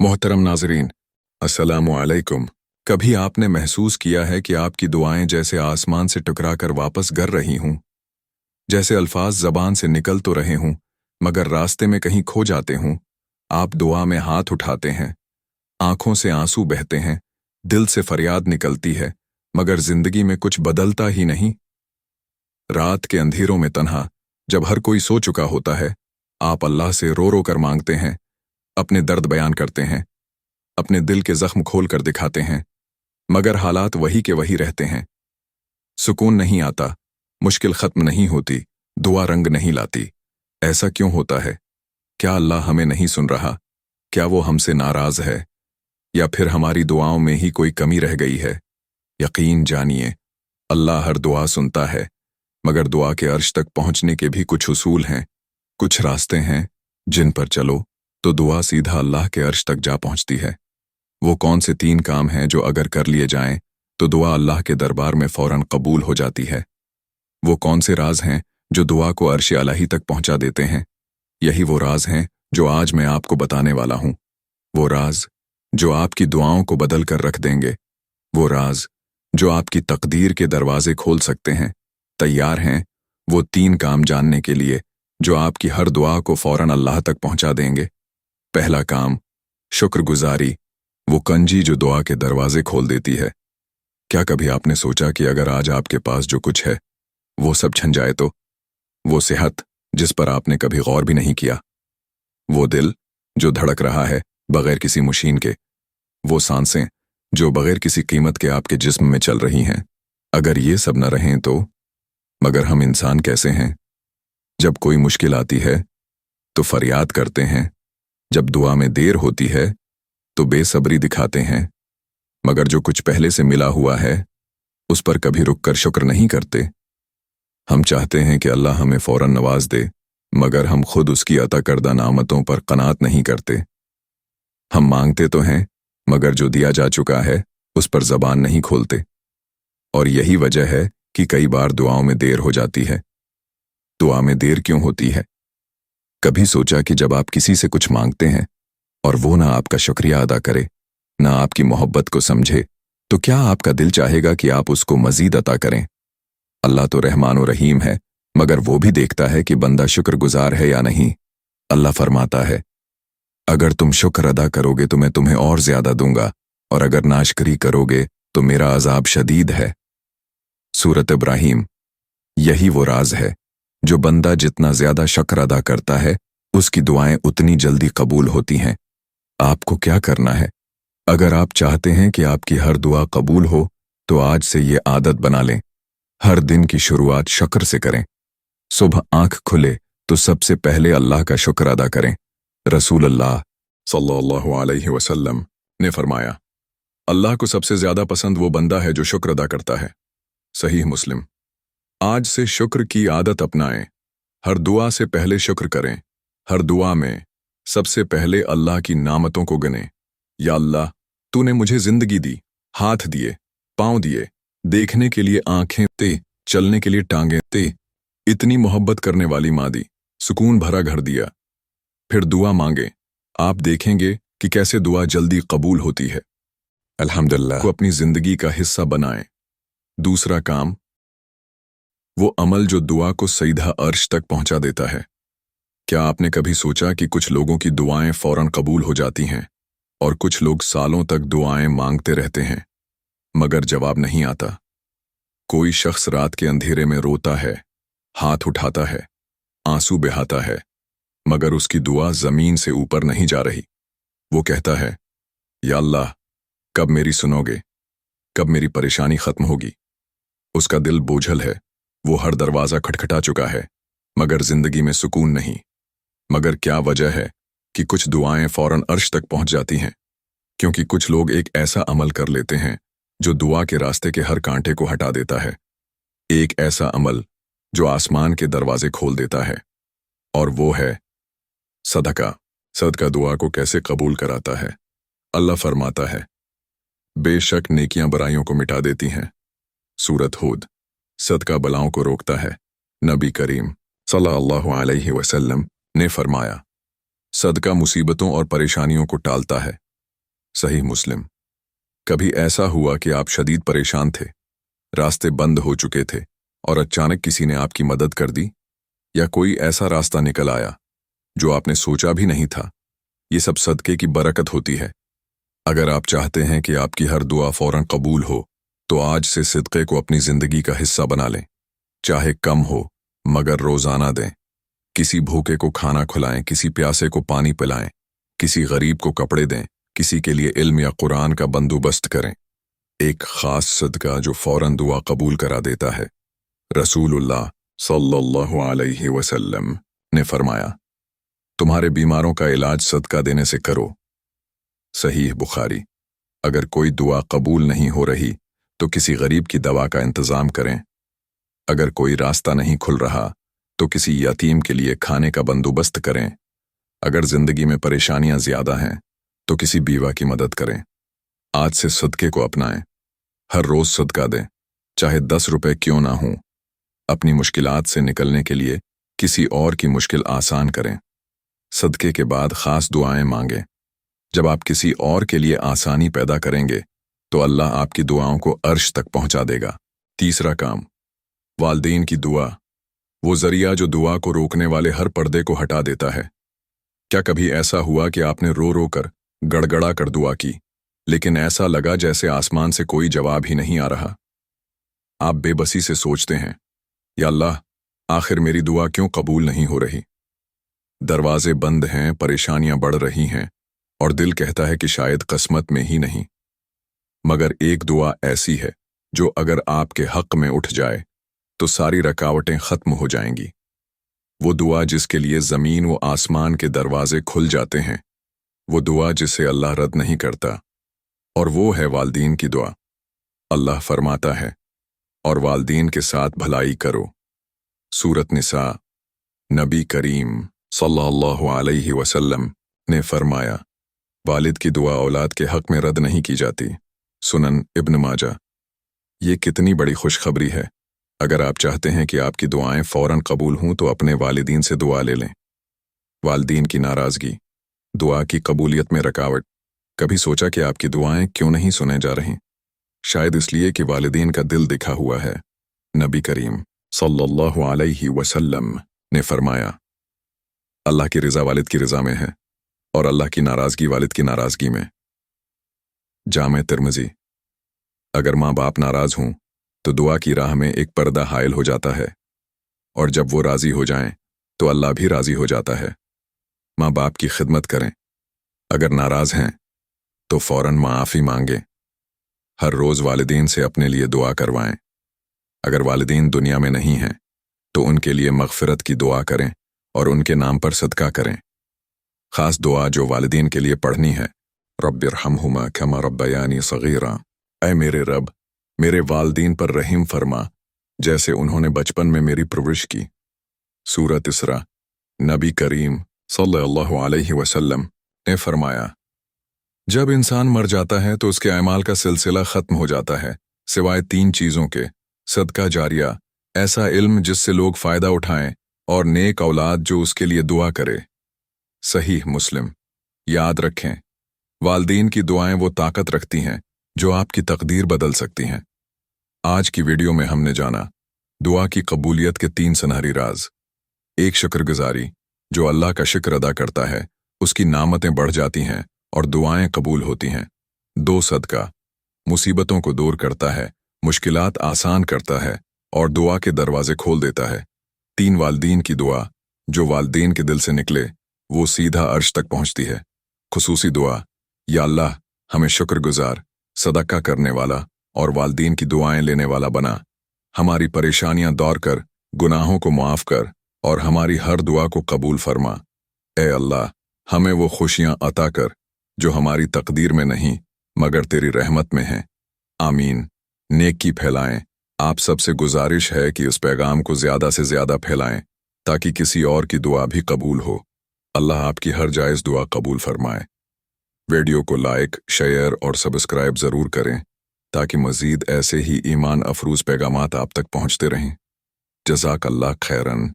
मोहतरम नाजरीन, अस्सलामु अलैकुम। कभी आपने महसूस किया है कि आपकी दुआएं जैसे आसमान से टकरा कर वापस गर रही हूं? जैसे अल्फाज जबान से निकल तो रहे हों मगर रास्ते में कहीं खो जाते हों। आप दुआ में हाथ उठाते हैं, आंखों से आंसू बहते हैं, दिल से फरियाद निकलती है, मगर जिंदगी में कुछ बदलता ही नहीं। रात के अंधेरों में तन्हा, जब हर कोई सो चुका होता है, आप अल्लाह से रो रो कर मांगते हैं, अपने दर्द बयान करते हैं, अपने दिल के जख्म खोल कर दिखाते हैं, मगर हालात वही के वही रहते हैं। सुकून नहीं आता, मुश्किल खत्म नहीं होती, दुआ रंग नहीं लाती। ऐसा क्यों होता है? क्या अल्लाह हमें नहीं सुन रहा? क्या वो हमसे नाराज है? या फिर हमारी दुआओं में ही कोई कमी रह गई है? यकीन जानिए, अल्लाह हर दुआ सुनता है, मगर दुआ के अर्श तक पहुंचने के भी कुछ उसूल हैं, कुछ रास्ते हैं जिन पर चलो तो दुआ सीधा अल्लाह के अर्श तक जा पहुंचती है। वो कौन से 3 काम हैं जो अगर कर लिए जाएं तो दुआ अल्लाह के दरबार में फौरन कबूल हो जाती है? वो कौन से राज हैं जो दुआ को अर्श इलाही तक पहुंचा देते हैं? यही वो राज हैं जो आज मैं आपको बताने वाला हूं। वो राज जो आपकी दुआओं को बदल कर रख देंगे। वो राज जो आपकी तकदीर के दरवाजे खोल सकते हैं। तैयार हैं वो 3 काम जानने के लिए जो आपकी हर दुआ को फौरन अल्लाह तक पहुंचा देंगे? पहला काम, शुक्रगुजारी, वो कंजी जो दुआ के दरवाजे खोल देती है। क्या कभी आपने सोचा कि अगर आज आपके पास जो कुछ है वो सब छन जाए तो? वो सेहत जिस पर आपने कभी गौर भी नहीं किया, वो दिल जो धड़क रहा है बगैर किसी मशीन के, वो सांसें जो बगैर किसी कीमत के आपके जिस्म में चल रही हैं, अगर ये सब न रहें तो? मगर हम इंसान कैसे हैं? जब कोई मुश्किल आती है तो फरियाद करते हैं, जब दुआ में देर होती है तो बेसब्री दिखाते हैं, मगर जो कुछ पहले से मिला हुआ है उस पर कभी रुककर शुक्र नहीं करते। हम चाहते हैं कि अल्लाह हमें फौरन नवाज दे, मगर हम खुद उसकी अता करदा नामतों पर कनात नहीं करते। हम मांगते तो हैं, मगर जो दिया जा चुका है उस पर जबान नहीं खोलते। और यही वजह है कि कई बार दुआओं में देर हो जाती है। दुआ में देर क्यों होती है? कभी सोचा कि जब आप किसी से कुछ मांगते हैं और वो ना आपका शुक्रिया अदा करे, ना आपकी मोहब्बत को समझे, तो क्या आपका दिल चाहेगा कि आप उसको मजीद अता करें? अल्लाह तो रहमान और रहीम है, मगर वो भी देखता है कि बंदा शुक्रगुजार है या नहीं। अल्लाह फरमाता है, अगर तुम शुक्र अदा करोगे तो मैं तुम्हें और ज्यादा दूंगा, और अगर नाशकरी करोगे तो मेरा अजाब शदीद है। सूरत इब्राहिम। यही वो राज है जो बंदा जितना ज्यादा शुक्र अदा करता है उसकी दुआएं उतनी जल्दी कबूल होती हैं। आपको क्या करना है? अगर आप चाहते हैं कि आपकी हर दुआ कबूल हो तो आज से ये आदत बना लें, हर दिन की शुरुआत शुक्र से करें। सुबह आंख खुले तो सबसे पहले अल्लाह का शुक्र अदा करें। रसूल अल्लाह सल्लल्लाहु अलैहि वसल्लम ने फरमाया, अल्लाह को सबसे ज्यादा पसंद वो बंदा है जो शुक्र अदा करता है। सहीह मुस्लिम। आज से शुक्र की आदत अपनाएं। हर दुआ से पहले शुक्र करें। हर दुआ में सबसे पहले अल्लाह की नामतों को गिनें। या अल्लाह, तूने मुझे जिंदगी दी, हाथ दिए, पांव दिए, देखने के लिए आंखें ते, चलने के लिए टांगें ते, इतनी मोहब्बत करने वाली माँ दी, सुकून भरा घर दिया। फिर दुआ मांगे, आप देखेंगे कि कैसे दुआ जल्दी कबूल होती है। अल्हम्दुलिल्लाह को अपनी जिंदगी का हिस्सा बनाएं। दूसरा काम, वो अमल जो दुआ को सीधा अर्श तक पहुंचा देता है। क्या आपने कभी सोचा कि कुछ लोगों की दुआएं फौरन कबूल हो जाती हैं और कुछ लोग सालों तक दुआएं मांगते रहते हैं मगर जवाब नहीं आता? कोई शख्स रात के अंधेरे में रोता है, हाथ उठाता है, आंसू बहाता है, मगर उसकी दुआ जमीन से ऊपर नहीं जा रही। वो कहता है, या अल्लाह, कब मेरी सुनोगे? कब मेरी परेशानी खत्म होगी? उसका दिल बोझल है, वो हर दरवाजा खटखटा चुका है, मगर जिंदगी में सुकून नहीं। मगर क्या वजह है कि कुछ दुआएं फौरन अर्श तक पहुंच जाती हैं? क्योंकि कुछ लोग एक ऐसा अमल कर लेते हैं जो दुआ के रास्ते के हर कांटे को हटा देता है। एक ऐसा अमल जो आसमान के दरवाजे खोल देता है, और वो है सदका। सदका दुआ को कैसे कबूल कराता है? अल्लाह फरमाता है, बेशक नेकियां बुराइयों को मिटा देती हैं। सूरत हूद। सदका बलाओं को रोकता है। नबी करीम सल्लल्लाहु अलैहि वसल्लम ने फरमाया, सदका मुसीबतों और परेशानियों को टालता है। सही मुस्लिम। कभी ऐसा हुआ कि आप शदीद परेशान थे, रास्ते बंद हो चुके थे और अचानक किसी ने आपकी मदद कर दी, या कोई ऐसा रास्ता निकल आया जो आपने सोचा भी नहीं था? ये सब सदके की बरकत होती है। अगर आप चाहते हैं कि आपकी हर दुआ फौरन कबूल हो, तो आज से सदके को अपनी जिंदगी का हिस्सा बना लें। चाहे कम हो, मगर रोजाना दें। किसी भूखे को खाना खिलाएं, किसी प्यासे को पानी पिलाएं, किसी गरीब को कपड़े दें, किसी के लिए इल्म या कुरान का बंदोबस्त करें। एक खास सदका जो फौरन दुआ कबूल करा देता है। रसूलुल्लाह सल्लल्लाहु अलैहि वसल्लम ने फरमाया, तुम्हारे बीमारों का इलाज सदका देने से करो। सहीह बुखारी। अगर कोई दुआ कबूल नहीं हो रही तो किसी गरीब की दवा का इंतजाम करें। अगर कोई रास्ता नहीं खुल रहा तो किसी यतीम के लिए खाने का बंदोबस्त करें। अगर जिंदगी में परेशानियां ज्यादा हैं तो किसी बीवा की मदद करें। आज से सदके को अपनाएं। हर रोज सदका दें, चाहे 10 रुपए क्यों ना हों। अपनी मुश्किलात से निकलने के लिए किसी और की मुश्किल आसान करें। सदके के बाद खास दुआएं मांगें। जब आप किसी और के लिए आसानी पैदा करेंगे तो अल्लाह आपकी दुआओं को अर्श तक पहुंचा देगा। तीसरा काम, वालदैन की दुआ, वो जरिया जो दुआ को रोकने वाले हर पर्दे को हटा देता है। क्या कभी ऐसा हुआ कि आपने रो रो कर, गड़गड़ा कर दुआ की, लेकिन ऐसा लगा जैसे आसमान से कोई जवाब ही नहीं आ रहा? आप बेबसी से सोचते हैं, या अल्लाह, आखिर मेरी दुआ क्यों कबूल नहीं हो रही? दरवाजे बंद हैं, परेशानियां बढ़ रही हैं और दिल कहता है कि शायद किस्मत में ही नहीं। मगर एक दुआ ऐसी है जो अगर आपके हक में उठ जाए तो सारी रुकावटें खत्म हो जाएंगी। वो दुआ जिसके लिए जमीन व आसमान के दरवाजे खुल जाते हैं। वो दुआ जिसे अल्लाह रद्द नहीं करता, और वो है वालदीन की दुआ। अल्लाह फरमाता है, और वालदीन के साथ भलाई करो। सूरत निसा। नबी करीम सल्लल्लाहु अलैहि वसल्लम ने फरमाया, वालिद की दुआ औलाद के हक में रद्द नहीं की जाती। सुनन इब्न माजा। ये कितनी बड़ी खुशखबरी है। अगर आप चाहते हैं कि आपकी दुआएं फौरन कबूल हों तो अपने वालिदीन से दुआ ले लें। वालिदीन की नाराजगी, दुआ की कबूलियत में रुकावट। कभी सोचा कि आपकी दुआएं क्यों नहीं सुने जा रही? शायद इसलिए कि वालिदीन का दिल दिखा हुआ है। नबी करीम सल्लल्लाहु अलैहि वसल्लम ने फरमाया, अल्लाह की रज़ा वालिद की रज़ा में है और अल्लाह की नाराजगी वालिद की नाराजगी में। जामे तिर्मिज़ी। अगर माँ बाप नाराज हों तो दुआ की राह में एक पर्दा हायल हो जाता है, और जब वो राजी हो जाएं तो अल्लाह भी राजी हो जाता है। माँ बाप की खिदमत करें। अगर नाराज हैं तो फौरन माफ़ी मांगें। हर रोज वालिदीन से अपने लिए दुआ करवाएं। अगर वालिदीन दुनिया में नहीं हैं तो उनके लिए मग़फ़िरत की दुआ करें और उनके नाम पर सदका करें। खास दुआ जो वालिदीन के लिए पढ़नी है, रब्बिरहमहुमा कमा रब्बयानी सगीरा। ऐ मेरे रब, मेरे वालिदीन पर रहीम फरमा जैसे उन्होंने बचपन में मेरी परवरिश की। सूरत इसरा। नबी करीम सल्लल्लाहु अलैहि वसल्लम ने फरमाया, जब इंसान मर जाता है तो उसके अमाल का सिलसिला खत्म हो जाता है, सिवाय 3 चीज़ों के। सदका जारिया, ऐसा इल्म जिससे लोग फ़ायदा उठाएं, और नेक औलाद जो उसके लिए दुआ करे। सहीह मुस्लिम। याद रखें, वालिदीन की दुआएं वो ताकत रखती हैं जो आपकी तकदीर बदल सकती हैं। आज की वीडियो में हमने जाना दुआ की कबूलियत के 3 सुनहरी राज। 1, शुक्रगुजारी। जो अल्लाह का शुक्र अदा करता है उसकी नामतें बढ़ जाती हैं और दुआएं कबूल होती हैं। 2, सदका। मुसीबतों को दूर करता है, मुश्किलात आसान करता है और दुआ के दरवाजे खोल देता है। 3, वालिदीन की दुआ। जो वालिदीन के दिल से निकले वो सीधा अर्श तक पहुंचती है। खुसूसी दुआ, या अल्लाह, हमें शुक्रगुजार, सदका करने वाला और वालिदीन की दुआएं लेने वाला बना। हमारी परेशानियां दूर कर, गुनाहों को माफ़ कर और हमारी हर दुआ को कबूल फरमा। ए अल्लाह, हमें वो खुशियां अता कर जो हमारी तकदीर में नहीं मगर तेरी रहमत में हैं। आमीन। नेकी फैलाएं। आप सबसे गुजारिश है कि उस पैगाम को ज़्यादा से ज़्यादा फैलाएं ताकि किसी और की दुआ भी कबूल हो। अल्लाह आपकी हर जायज़ दुआ कबूल फरमाए। वीडियो को लाइक, शेयर और सब्सक्राइब ज़रूर करें ताकि मज़ीद ऐसे ही ईमान अफरूज़ पैगामात आप तक पहुँचते रहें। जज़ाकल्लाह खैरन।